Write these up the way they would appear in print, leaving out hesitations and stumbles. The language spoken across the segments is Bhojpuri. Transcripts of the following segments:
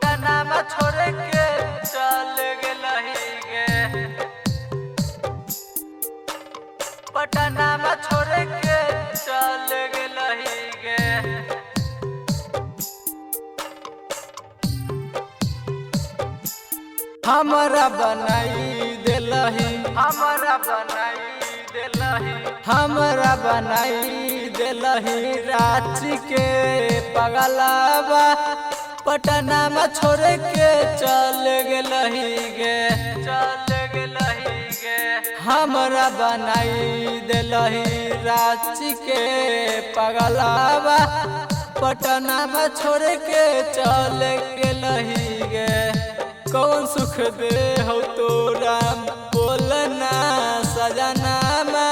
पटना में छोड़ के चल गेलही गे। पटना में छोड़ के चल गेलही गे। हमरा बनाई देलही, हमरा बनाई देलही, हमरा बनाई देलही रांची के पगलावा। पटना में छोड़ के चल गेलही गे, चल गेलही गे। हमरा बनाई देलही रांची के पगलावा। पटना में छोड़ के चल गेलही गे। कौन सुख दे हो तोरा बोलना सजनामा।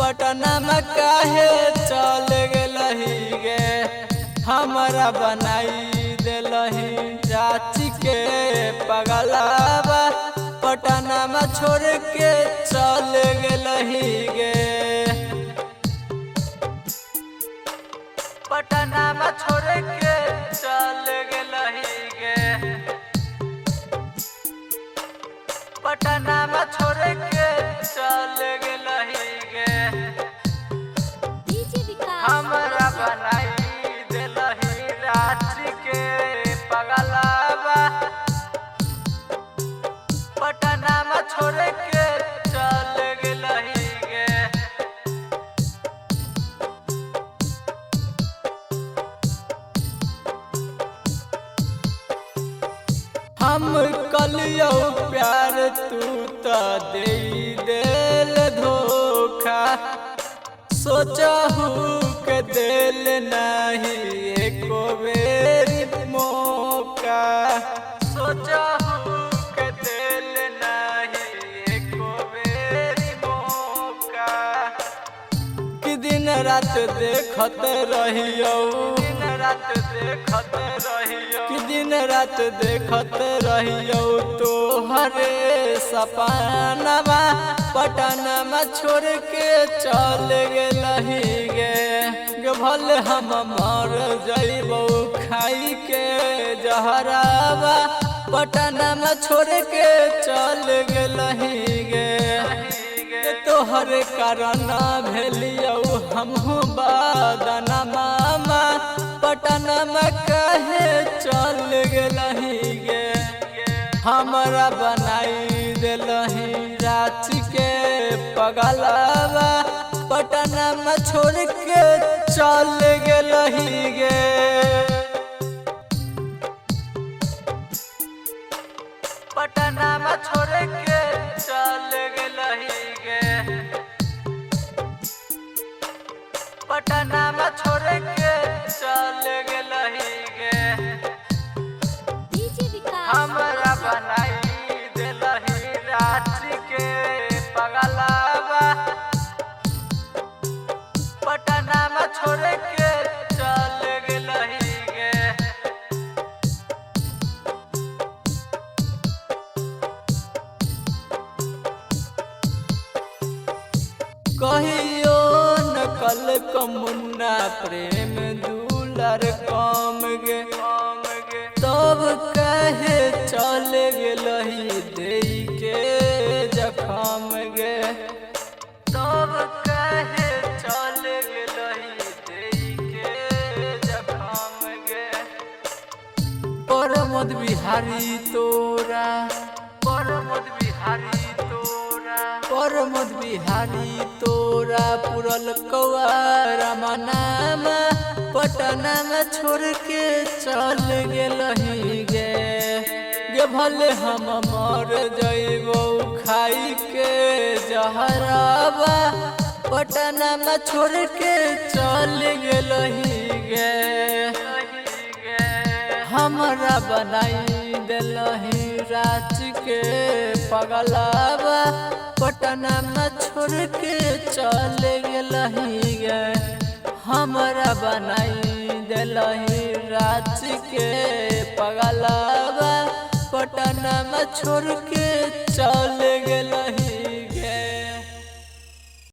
पटना में काहे चल गेलही गे। हमरा बनाई देलही रांची के पगलावा। पटना में छोड़ के चल गेलही गे। पटना में छोड़ के चल गेलही गे। पटना में छोड़ के चल गेलही गे। हमरा बनाई देलही रांची के पगलावा। पटना में छोड़ के चल गेलही गे। हम कलियो प्यार तू त दे देल धोखा। सोचहु के दिल नहीं एको बेरी मौका। सोचहु के दिल नहीं एको बेरी मौका। कि दिन रात देखत रहियो, दिन रात देखत रहियो, कि दिन रात देखत रहियो तोहरे सपनावा। पटना में छोड़ के चल गेलही गे। भले हम मर जइबो खाई के जहरावा। पटना में छोड़ के चल गेलही गे। तोहर कारण भेलियो हमहू बदनामा। पटना में काहे चल गेलही गे। हमरा बनाई देलही रांची के पगलावा। पटना में छोड़ के चल गेलही गे। पटना में छोड़ के चल गेलही गे। पटना में छोड़ के चल गेलही गे। हमरा बनाई देलही रांची के पगलावा। पटना में छोड़ के चल गेलही गे। कहियो न कल कमुन्ना प्रेम दुलार कम गे। तब काहे चल गेलही देई के जखम गे। तब काहे चल गेलही देई के जखम गे। प्रमोद बिहारी तोरा, प्रमोद बिहारी तोरा, प्रमोद बिहारी तोरा पुरल कौआरा मनामा। पटना में छोड़ के चल गेलही गे। भले हम मर जइबो खाई के जहरावा। पटना में छोड़ के चल गेलही गे। हमरा बनाई देलही रांची के पगलावा। पटना में छोड़ के चल गेलही गे। हमरा बनाई देलही रांची के पगलावा। पटना में छोड़ के चल गेलही।